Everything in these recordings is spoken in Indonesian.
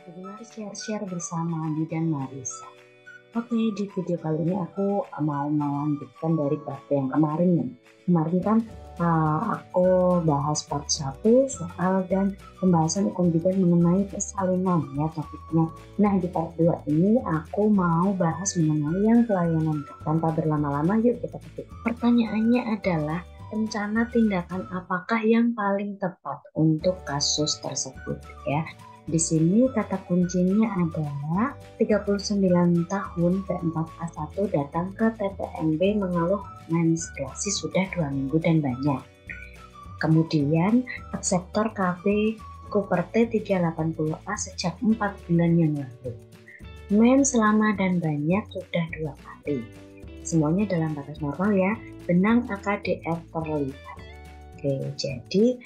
Mari share-share bersama Adi dan Marisa. Oke, di video kali ini aku mau melanjutkan dari part yang kemarin nih. Kemarin kan aku bahas part 1 soal dan pembahasan ekonomi mengenai persalinan ya topiknya. Nah, di part 2 ini aku mau bahas mengenai yang pelayanan. Tanpa berlama-lama yuk kita ketik. Pertanyaannya adalah rencana tindakan apakah yang paling tepat untuk kasus tersebut ya. Di sini kata kuncinya adalah 39 tahun P4A1 datang ke TPNB mengeluh menstruasi sudah 2 minggu dan banyak. Kemudian akseptor KB Cooper T380A sejak 4 bulan yang lalu. Mens lama dan banyak sudah 2 kali. Semuanya dalam batas normal ya. Benang AKDR terlihat. Oke, jadi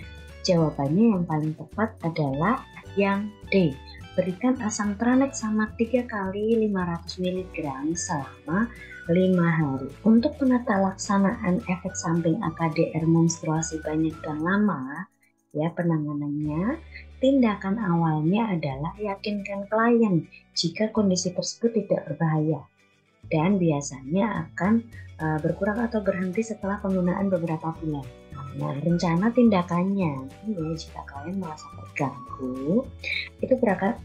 jawabannya yang paling tepat adalah yang D. Berikan asam tranek sama 3 kali 500 mg selama 5 hari. Untuk penata laksanaan efek samping AKDR menstruasi banyak dan lama, ya penanganannya, tindakan awalnya adalah yakinkan klien jika kondisi tersebut tidak berbahaya dan biasanya akan berkurang atau berhenti setelah penggunaan beberapa bulan. Nah, rencana tindakannya ya, jika kalian merasa terganggu, itu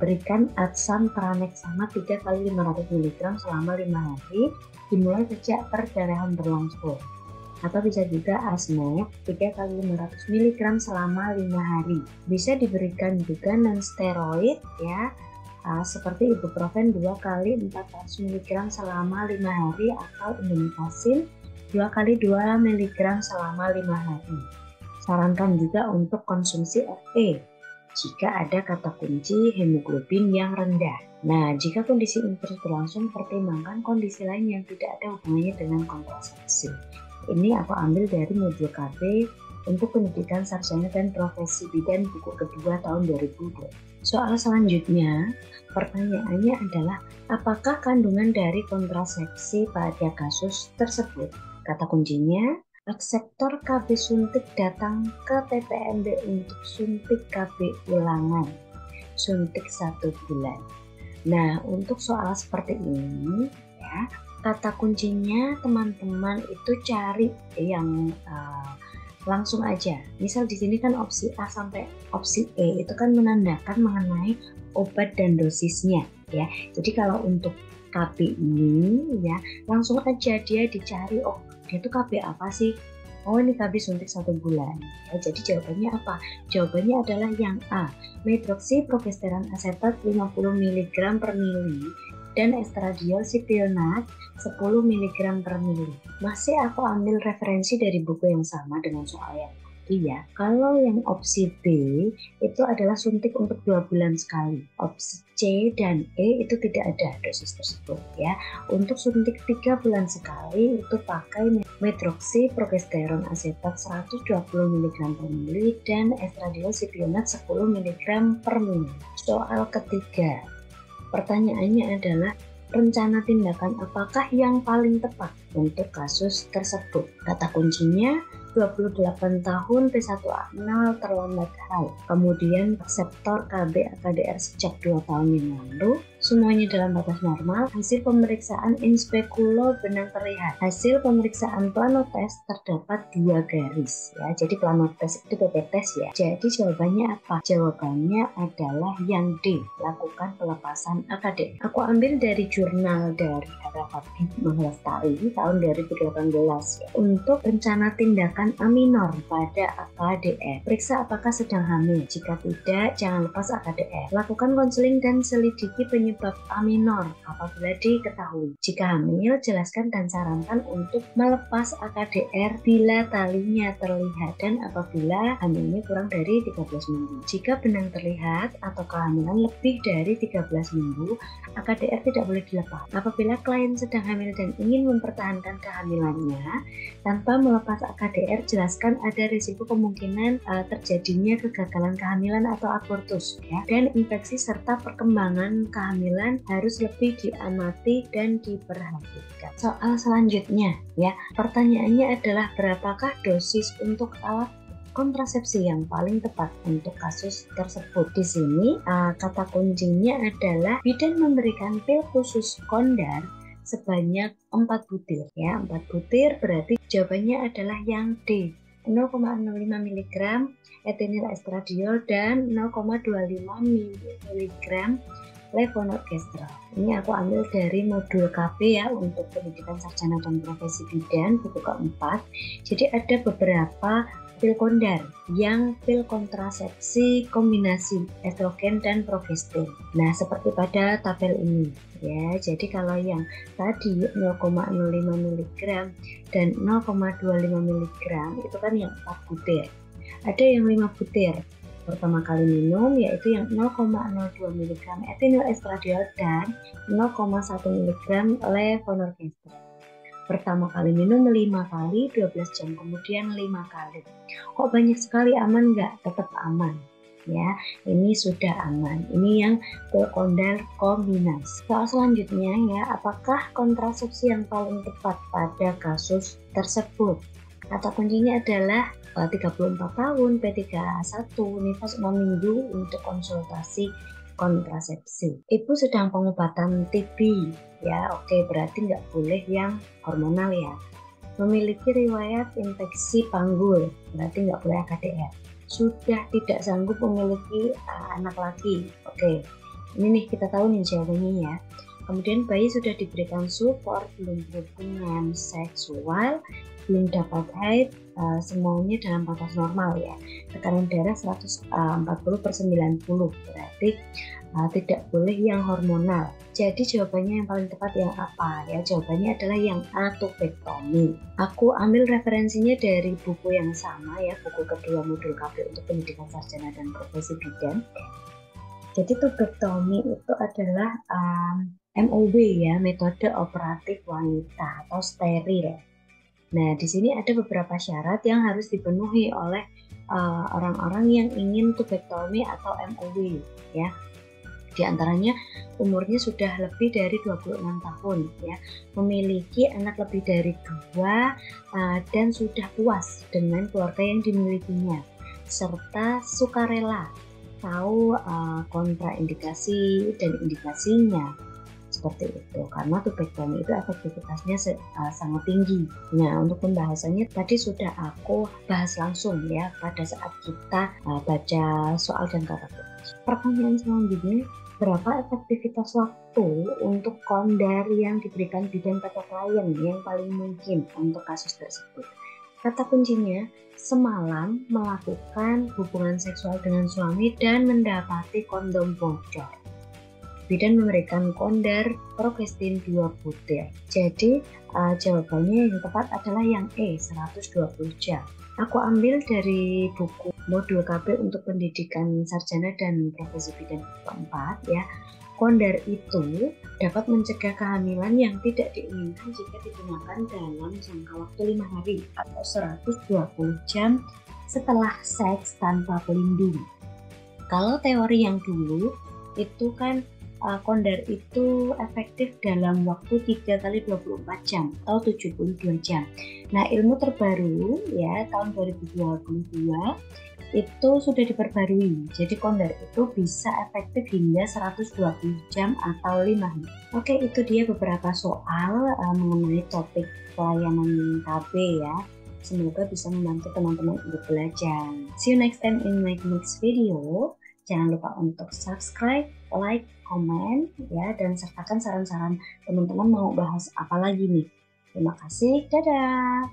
berikan asam tranexama 3 kali 500 mg selama 5 hari dimulai sejak perdarahan berlangsung. Atau bisa juga asmek 3 kali 500 mg selama 5 hari. Bisa diberikan juga non-steroid ya, seperti ibuprofen 2 kali 400 mg selama 5 hari atau indomethacin 2 kali 2 mg selama 5 hari. Sarankan juga untuk konsumsi Fe jika ada kata kunci hemoglobin yang rendah. Nah, jika kondisi ini terus berlangsung, pertimbangkan kondisi lain yang tidak ada hubungannya dengan kontrasepsi. Ini aku ambil dari modul KB untuk pendidikan sarjana dan profesi bidan buku kedua tahun 2020. Soal selanjutnya, pertanyaannya adalah apakah kandungan dari kontrasepsi pada kasus tersebut? Kata kuncinya, akseptor KB suntik datang ke TPNB untuk suntik KB ulangan, suntik 1 bulan. Nah, untuk soal seperti ini, ya, kata kuncinya teman-teman itu cari yang langsung aja. Misal di sini kan opsi A sampai opsi E itu kan menandakan mengenai obat dan dosisnya, ya. Jadi kalau untuk KB ini, ya, langsung aja dia dicari, oh dia tuh KB apa sih? Oh ini KB suntik 1 bulan. Ya, jadi jawabannya apa? Jawabannya adalah yang A. Medroxyprogesteron asetat 50 mg per mili dan estradiol sipionat 10 mg per mili. Masih aku ambil referensi dari buku yang sama dengan soal yang tadi ya. Kalau yang opsi B itu adalah suntik untuk 2 bulan sekali. Opsi C dan E itu tidak ada dosis tersebut ya. Untuk suntik 3 bulan sekali itu pakai medroxyprogesteron asetat 120 mg per mili dan estradiol sipionat 10 mg per mili. Soal ketiga, pertanyaannya adalah rencana tindakan apakah yang paling tepat untuk kasus tersebut? Kata kuncinya 28 tahun P1A0 terlambat hal. Kemudian reseptor KB AKDR sejak 2 tahun yang lalu. Semuanya dalam batas normal. Hasil pemeriksaan inspekulo benang terlihat. Hasil pemeriksaan planotes terdapat 2 garis ya. Jadi planotes itu pepet tes ya. Jadi jawabannya apa? Jawabannya adalah yang D. Lakukan pelepasan AKDR. Aku ambil dari jurnal dari Habib Mahlestari tahun 2018 ya. Untuk rencana tindakan A minor pada AKDR. Periksa apakah sedang hamil. Jika tidak, jangan lepas AKDR. Lakukan konseling dan selidiki penyebab A minor apabila diketahui. Jika hamil, jelaskan dan sarankan untuk melepas AKDR bila talinya terlihat dan apabila hamilnya kurang dari 13 minggu. Jika benang terlihat atau kehamilan lebih dari 13 minggu, AKDR tidak boleh dilepas. Apabila klien sedang hamil dan ingin mempertahankan kehamilannya tanpa melepas AKDR, jelaskan ada risiko kemungkinan terjadinya kegagalan kehamilan atau abortus ya. Dan infeksi serta perkembangan kehamilan harus lebih diamati dan diperhatikan. Soal selanjutnya ya, pertanyaannya adalah berapakah dosis untuk alat kontrasepsi yang paling tepat untuk kasus tersebut. Di sini kata kuncinya adalah bidan memberikan pil khusus kondar sebanyak 4 butir ya. 4 butir berarti jawabannya adalah yang D. 0,05 mg etenyl estradiol dan 0,25 mg levonorgestrel. Ini aku ambil dari modul KB ya untuk pendidikan sarjana dan profesi bidan buku keempat. Jadi ada beberapa pil kondar yang pil kontrasepsi kombinasi estrogen dan progestin. Nah, seperti pada tabel ini ya. Jadi kalau yang tadi 0,05 mg dan 0,25 mg itu kan yang 4 butir. Ada yang 5 butir pertama kali minum, yaitu yang 0,02 mg etenyl estradiol dan 0,1 mg levonorgestrel. Pertama kali minum 5 kali, 12 jam kemudian 5 kali. Kok banyak sekali, aman nggak? Tetap aman ya, ini sudah aman. Ini yang pil kondar kombinasi. Soal selanjutnya ya, apakah kontrasepsi yang paling tepat pada kasus tersebut? Kata kuncinya adalah 34 tahun, P31, nifas 6 minggu untuk konsultasi kontrasepsi. Ibu sedang pengobatan TB ya, oke, berarti nggak boleh yang hormonal ya. Memiliki riwayat infeksi panggul, berarti nggak boleh AKDR. Sudah tidak sanggup memiliki anak lagi, oke. Ini nih kita tahu nih jawabannya ya. Kemudian bayi sudah diberikan support, belum berhubungan seksual, belum dapat haid, semuanya dalam batas normal ya. Tekanan darah 140/90, berarti tidak boleh yang hormonal. Jadi jawabannya yang paling tepat yang apa ya? Jawabannya adalah yang A, tubektomi. Aku ambil referensinya dari buku yang sama ya, buku kedua modul KB untuk pendidikan sarjana dan profesi bidan. Jadi tubektomi itu adalah MOW ya, metode operatif wanita atau steril. Nah, di sini ada beberapa syarat yang harus dipenuhi oleh orang-orang yang ingin tubektomi atau MOW ya. Di antaranya umurnya sudah lebih dari 26 tahun ya, memiliki anak lebih dari 2 dan sudah puas dengan keluarga yang dimilikinya, serta sukarela tahu kontraindikasi dan indikasinya. Seperti itu, karena tubektomi itu efektivitasnya sangat tinggi. Nah, untuk pembahasannya tadi sudah aku bahas langsung ya pada saat kita baca soal dan kata kunci. Pertanyaan selanjutnya, berapa efektivitas waktu untuk kondar yang diberikan bidan pada klien yang paling mungkin untuk kasus tersebut? Kata kuncinya, semalam melakukan hubungan seksual dengan suami dan mendapati kondom bocor. Bidan memberikan kondar progestin 2 butir. Jadi jawabannya yang tepat adalah yang E, 120 jam. Aku ambil dari buku modul KB untuk pendidikan sarjana dan profesi bidan keempat ya. Kondar itu dapat mencegah kehamilan yang tidak diinginkan jika digunakan dalam jangka waktu 5 hari atau 120 jam setelah seks tanpa pelindung. Kalau teori yang dulu itu kan kondar itu efektif dalam waktu 3 kali 24 jam atau 72 jam. Nah, ilmu terbaru ya tahun 2022 itu sudah diperbarui. Jadi kondar itu bisa efektif hingga 120 jam atau 5 hari. Oke, itu dia beberapa soal mengenai topik pelayanan KB ya. Semoga bisa membantu teman-teman untuk belajar. See you next time in my next video. Jangan lupa untuk subscribe, like, komen, ya, dan sertakan saran-saran teman-teman mau bahas apa lagi nih. Terima kasih, dadah!